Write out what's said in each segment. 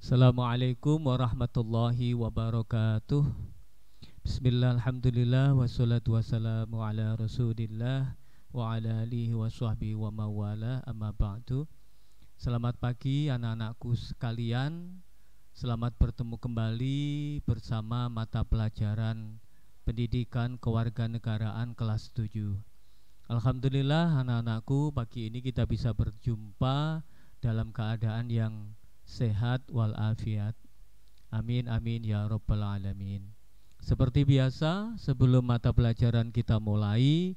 Assalamualaikum warahmatullahi wabarakatuh. Bismillah, alhamdulillah, wassalatu wassalamu ala rasulillah wa ala alihi wa sahbihi wa mawala, amma ba'du. Selamat pagi anak-anakku sekalian. Selamat bertemu kembali bersama mata pelajaran Pendidikan Kewarganegaraan kelas 7. Alhamdulillah anak-anakku, pagi ini kita bisa berjumpa dalam keadaan yang sehat walafiat. Amin amin ya rabbal alamin. Seperti biasa, sebelum mata pelajaran kita mulai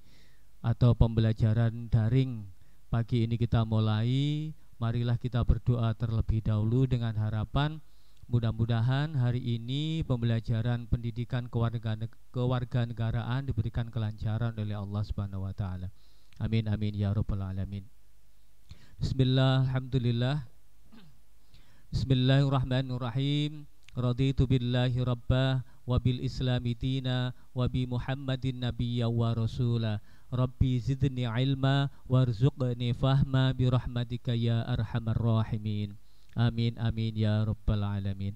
atau pembelajaran daring pagi ini kita mulai, marilah kita berdoa terlebih dahulu dengan harapan mudah-mudahan hari ini pembelajaran pendidikan kewarganegaraan diberikan kelancaran oleh Allah Subhanahu wa taala. Amin amin ya rabbal alamin. Bismillah, alhamdulillah. Bismillahirrahmanirrahim. Raditu billahi rabbah wa bil islami dina wa bi Muhammadin nabiyya wa rasula. Rabbi zidni ilma warzuqni fahma bi rahmatika ya arhamar rahimin. Amin amin ya rabbal alamin.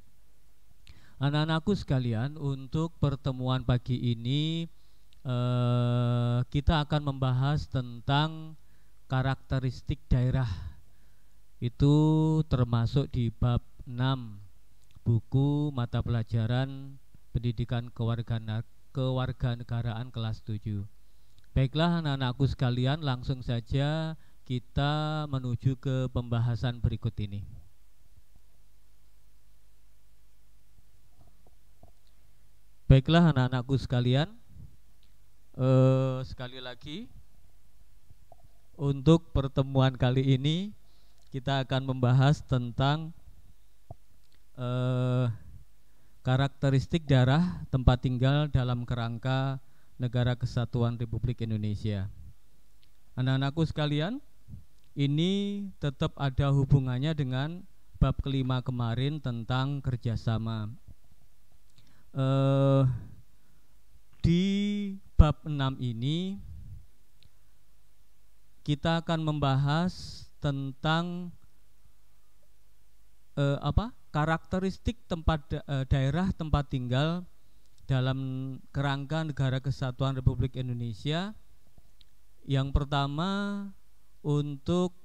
Anak-anakku sekalian, untuk pertemuan pagi ini kita akan membahas tentang karakteristik daerah. Itu termasuk di bab 6 buku mata pelajaran Pendidikan Kewarganegaraan kelas 7. Baiklah anak-anakku sekalian, langsung saja kita menuju ke pembahasan berikut ini. Baiklah anak-anakku sekalian, sekali lagi untuk pertemuan kali ini kita akan membahas tentang karakteristik daerah tempat tinggal dalam kerangka Negara Kesatuan Republik Indonesia. Anak-anakku sekalian, ini tetap ada hubungannya dengan bab kelima kemarin tentang kerjasama. Di bab 6 ini kita akan membahas tentang karakteristik daerah tempat tinggal dalam kerangka Negara Kesatuan Republik Indonesia. Yang pertama, untuk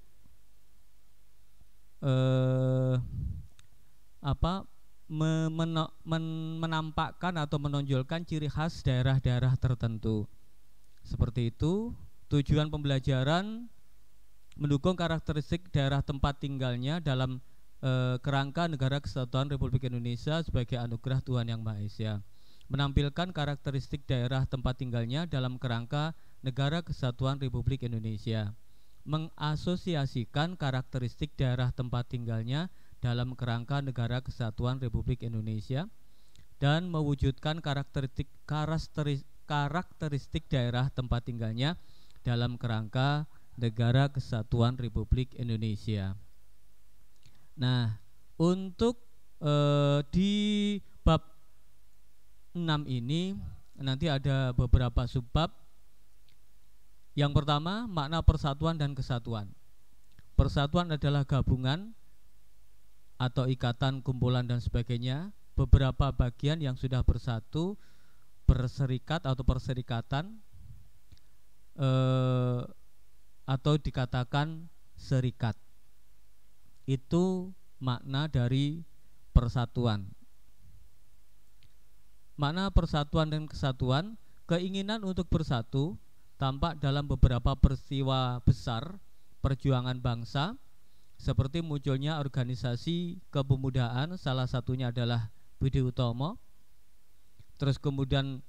menampakkan atau menonjolkan ciri khas daerah-daerah tertentu. Seperti itu, tujuan pembelajaran mendukung karakteristik daerah tempat tinggalnya dalam kerangka Negara Kesatuan Republik Indonesia sebagai anugerah Tuhan Yang Maha Esa. Menampilkan karakteristik daerah tempat tinggalnya dalam kerangka Negara Kesatuan Republik Indonesia. Mengasosiasikan karakteristik daerah tempat tinggalnya dalam kerangka Negara Kesatuan Republik Indonesia dan mewujudkan karakteristik daerah tempat tinggalnya dalam kerangka Negara Kesatuan Republik Indonesia. Nah, untuk di bab 6 ini nanti ada beberapa subbab. Yang pertama, makna persatuan dan kesatuan. Persatuan adalah gabungan atau ikatan, kumpulan dan sebagainya, beberapa bagian yang sudah bersatu, berserikat atau perserikatan, atau dikatakan serikat. Itu makna dari persatuan. Makna persatuan dan kesatuan, keinginan untuk bersatu tampak dalam beberapa peristiwa besar perjuangan bangsa, seperti munculnya organisasi kepemudaan, salah satunya adalah Budi Utomo. Terus kemudian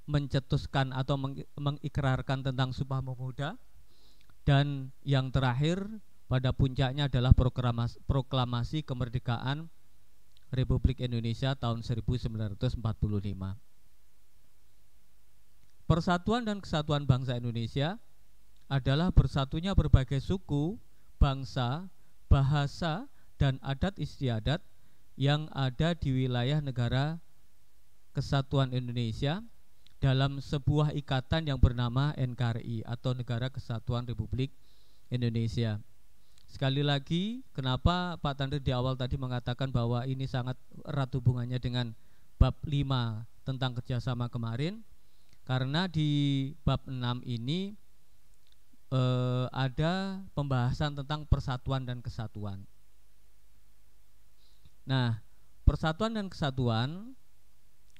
mencetuskan atau mengikrarkan tentang Sumpah Pemuda. Dan yang terakhir pada puncaknya adalah proklamasi kemerdekaan Republik Indonesia tahun 1945. Persatuan dan kesatuan bangsa Indonesia adalah bersatunya berbagai suku, bangsa, bahasa, dan adat istiadat yang ada di wilayah Negara Kesatuan Indonesia dalam sebuah ikatan yang bernama NKRI atau Negara Kesatuan Republik Indonesia. Sekali lagi, kenapa Pak Tanri di awal tadi mengatakan bahwa ini sangat erat hubungannya dengan bab 5 tentang kerjasama kemarin? Karena di bab 6 ini ada pembahasan tentang persatuan dan kesatuan. Nah, persatuan dan kesatuan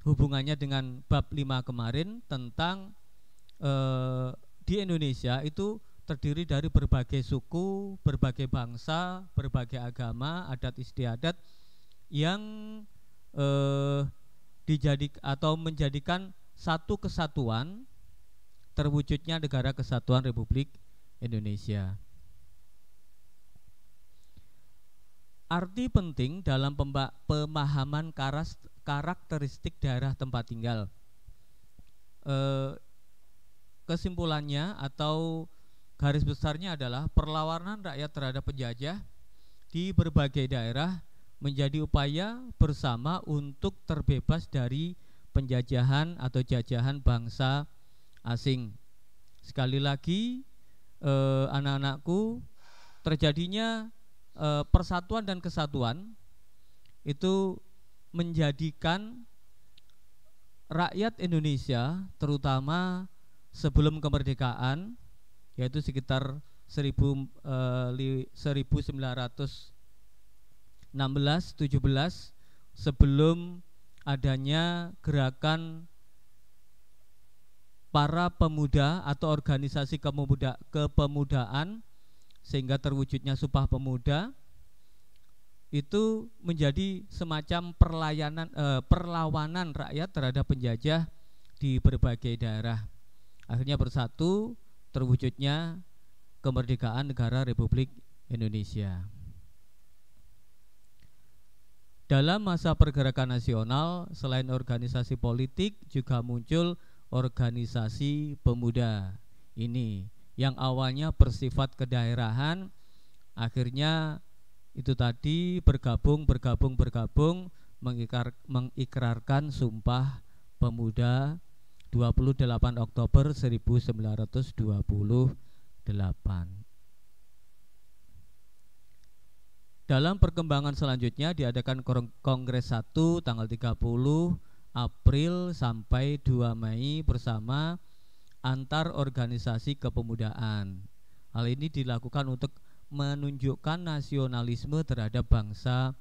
hubungannya dengan bab 5 kemarin tentang di Indonesia itu terdiri dari berbagai suku, berbagai bangsa, berbagai agama, adat istiadat yang menjadikan satu kesatuan terwujudnya Negara Kesatuan Republik Indonesia. Arti penting dalam pemahaman karakteristik daerah tempat tinggal. Kesimpulannya atau garis besarnya adalah perlawanan rakyat terhadap penjajah di berbagai daerah menjadi upaya bersama untuk terbebas dari penjajahan atau jajahan bangsa asing. Sekali lagi, anak-anakku, terjadinya persatuan dan kesatuan itu menjadikan rakyat Indonesia, terutama sebelum kemerdekaan, yaitu sekitar 1916-17, sebelum adanya gerakan para pemuda atau organisasi kepemudaan sehingga terwujudnya Sumpah Pemuda, itu menjadi semacam perlawanan rakyat terhadap penjajah di berbagai daerah. Akhirnya bersatu, terwujudnya kemerdekaan negara Republik Indonesia. Dalam masa pergerakan nasional, selain organisasi politik juga muncul organisasi pemuda. Ini yang awalnya bersifat kedaerahan, akhirnya itu tadi bergabung mengikrarkan Sumpah Pemuda 28 Oktober 1928. Dalam perkembangan selanjutnya diadakan Kongres 1 tanggal 30 April sampai 2 Mei bersama antar organisasi kepemudaan. Hal ini dilakukan untuk menunjukkan nasionalisme terhadap bangsa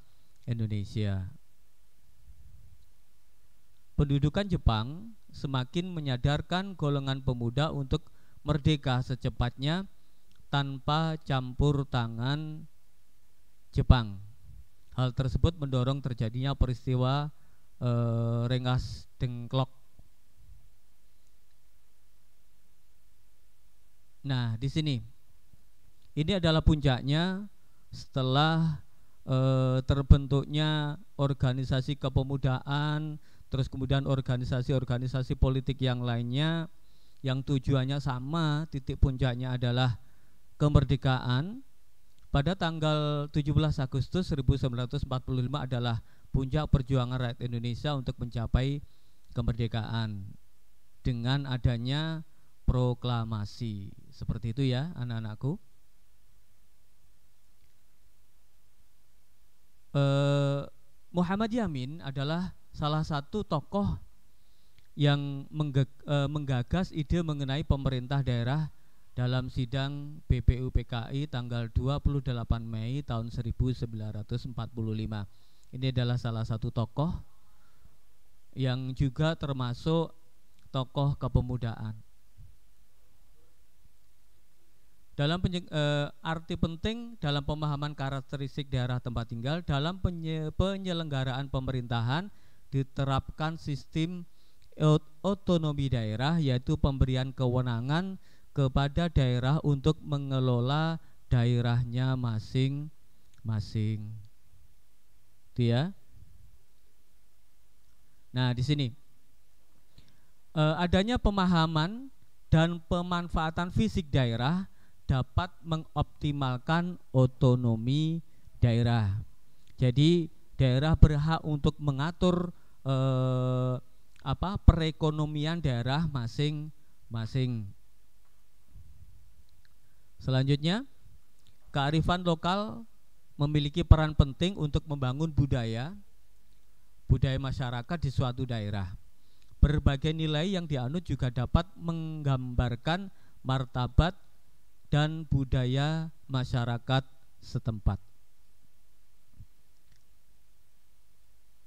Indonesia. Pendudukan Jepang semakin menyadarkan golongan pemuda untuk merdeka secepatnya tanpa campur tangan Jepang. Hal tersebut mendorong terjadinya peristiwa Rengas Dengklok. Nah, di sini ini adalah puncaknya setelah terbentuknya organisasi kepemudaan, terus kemudian organisasi-organisasi politik yang lainnya yang tujuannya sama, titik puncaknya adalah kemerdekaan. Pada tanggal 17 Agustus 1945 adalah puncak perjuangan rakyat Indonesia untuk mencapai kemerdekaan dengan adanya proklamasi. Seperti itu ya anak-anakku. Muhammad Yamin adalah salah satu tokoh yang menggagas ide mengenai pemerintah daerah dalam sidang BPUPKI tanggal 28 Mei tahun 1945. Ini adalah salah satu tokoh yang juga termasuk tokoh kepemudaan. Dalam arti penting dalam pemahaman karakteristik daerah tempat tinggal, dalam penyelenggaraan pemerintahan diterapkan sistem otonomi daerah, yaitu pemberian kewenangan kepada daerah untuk mengelola daerahnya masing-masing. Itu ya. Nah, di sini adanya pemahaman dan pemanfaatan fisik daerah dapat mengoptimalkan otonomi daerah. Jadi daerah berhak untuk mengatur perekonomian daerah masing-masing. Selanjutnya, kearifan lokal memiliki peran penting untuk membangun budaya masyarakat di suatu daerah. Berbagai nilai yang dianut juga dapat menggambarkan martabat dan budaya masyarakat setempat.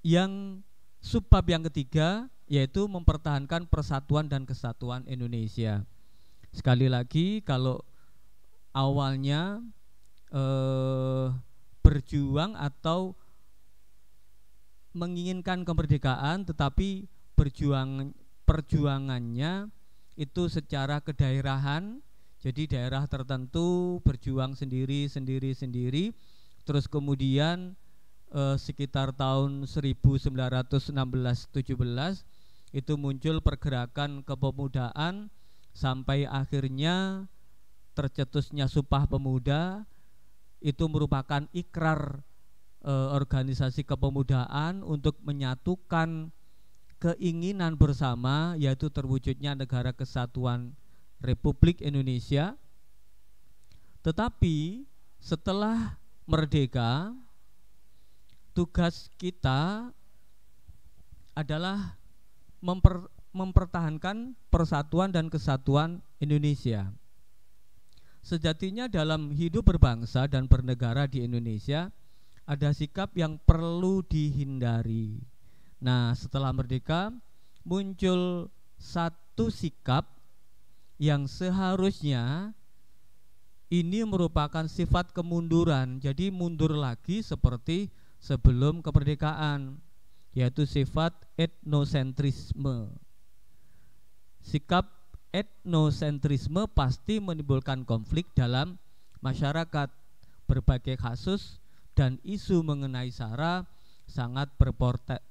Yang subbab yang ketiga yaitu mempertahankan persatuan dan kesatuan Indonesia. Sekali lagi, kalau awalnya berjuang atau menginginkan kemerdekaan, tetapi perjuangannya itu secara kedaerahan, jadi daerah tertentu berjuang sendiri, terus kemudian sekitar tahun 1916-17 itu muncul pergerakan kepemudaan sampai akhirnya tercetusnya Sumpah Pemuda. Itu merupakan ikrar organisasi kepemudaan untuk menyatukan keinginan bersama, yaitu terwujudnya Negara Kesatuan Republik Indonesia. Tetapi setelah merdeka, tugas kita adalah mempertahankan persatuan dan kesatuan Indonesia. Sejatinya dalam hidup berbangsa dan bernegara di Indonesia ada sikap yang perlu dihindari. Nah, setelah merdeka muncul satu sikap yang seharusnya ini merupakan sifat kemunduran. Jadi mundur lagi seperti sebelum kemerdekaan, yaitu sifat etnosentrisme. Sikap etnosentrisme pasti menimbulkan konflik dalam masyarakat. Berbagai kasus dan isu mengenai SARA sangat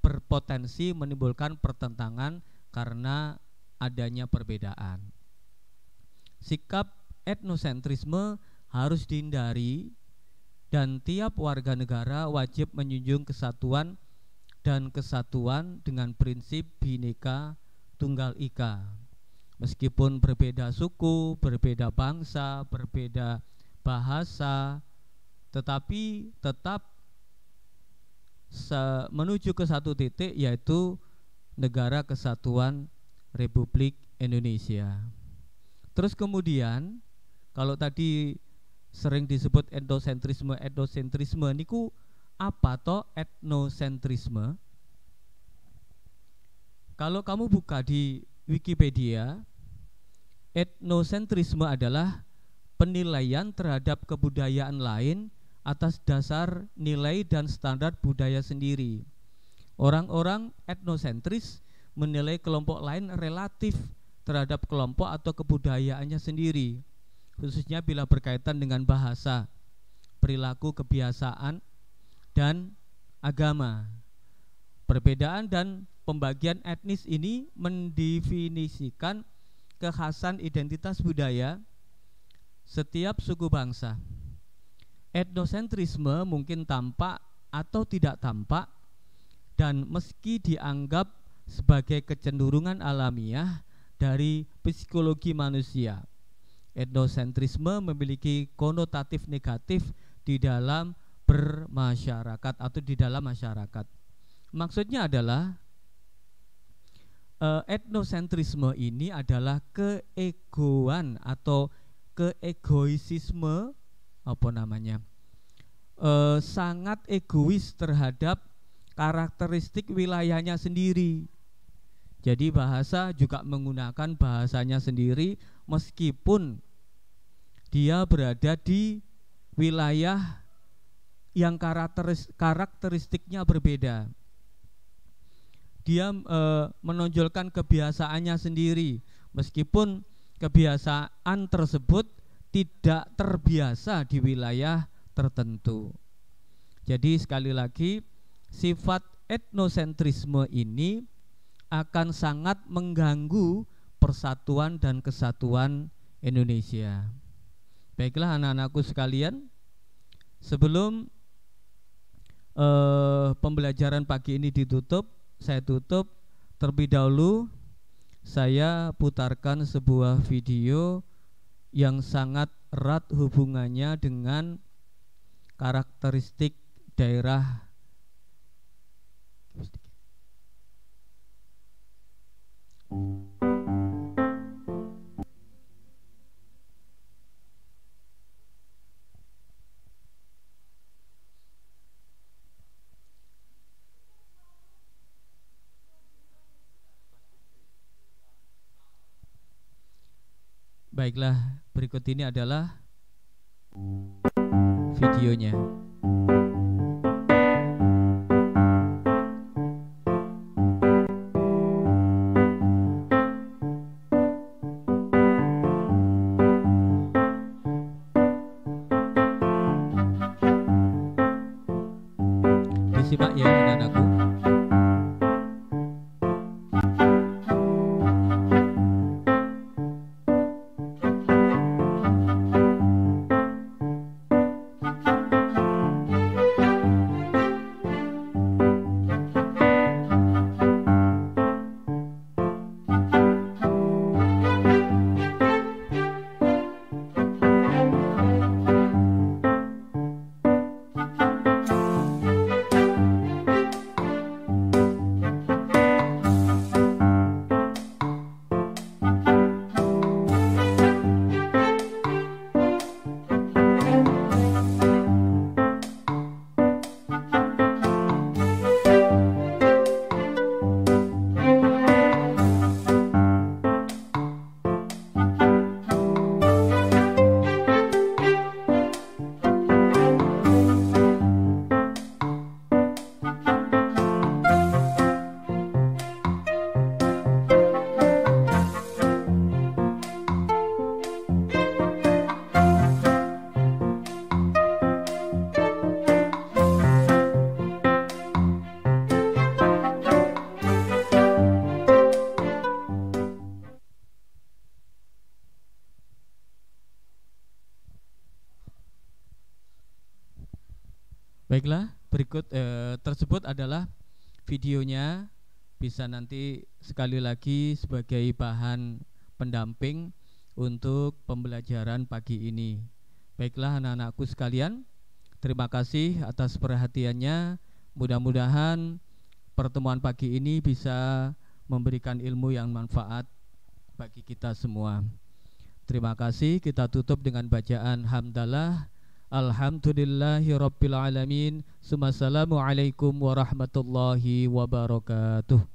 berpotensi menimbulkan pertentangan karena adanya perbedaan. Sikap etnosentrisme harus dihindari dan tiap warga negara wajib menjunjung kesatuan dan kesatuan dengan prinsip Bhinneka Tunggal Ika. Meskipun berbeda suku, berbeda bangsa, berbeda bahasa, tetapi tetap menuju ke satu titik, yaitu Negara Kesatuan Republik Indonesia. Terus kemudian kalau tadi sering disebut etnosentrisme niku apa toh etnosentrisme? Kalau kamu buka di Wikipedia, etnosentrisme adalah penilaian terhadap kebudayaan lain atas dasar nilai dan standar budaya sendiri. Orang-orang etnosentris menilai kelompok lain relatif terhadap kelompok atau kebudayaannya sendiri, khususnya bila berkaitan dengan bahasa, perilaku, kebiasaan, dan agama. Perbedaan dan pembagian etnis ini mendefinisikan kekhasan identitas budaya setiap suku bangsa. Etnosentrisme mungkin tampak atau tidak tampak, dan meski dianggap sebagai kecenderungan alamiah dari psikologi manusia, etnosentrisme memiliki konotatif negatif di dalam bermasyarakat atau di dalam masyarakat. Maksudnya adalah etnosentrisme ini adalah keegoan atau keegoisisme, sangat egois terhadap karakteristik wilayahnya sendiri. Jadi bahasa juga menggunakan bahasanya sendiri meskipun dia berada di wilayah yang karakteristiknya berbeda. Dia menonjolkan kebiasaannya sendiri meskipun kebiasaan tersebut tidak terbiasa di wilayah tertentu. Jadi sekali lagi, sifat etnosentrisme ini akan sangat mengganggu persatuan dan kesatuan Indonesia. Baiklah anak-anakku sekalian, sebelum pembelajaran pagi ini ditutup, saya tutup terlebih dahulu. Saya putarkan sebuah video yang sangat erat hubungannya dengan karakteristik daerah Baiklah, berikut ini adalah videonya. Disimak ya anak-anakku. Baiklah, berikut tersebut adalah videonya, bisa nanti sekali lagi sebagai bahan pendamping untuk pembelajaran pagi ini. Baiklah anak-anakku sekalian, terima kasih atas perhatiannya. Mudah-mudahan pertemuan pagi ini bisa memberikan ilmu yang manfaat bagi kita semua. Terima kasih, kita tutup dengan bacaan hamdalah. Alhamdulillahirabbil alamin. Assalamualaikum warahmatullahi wabarakatuh.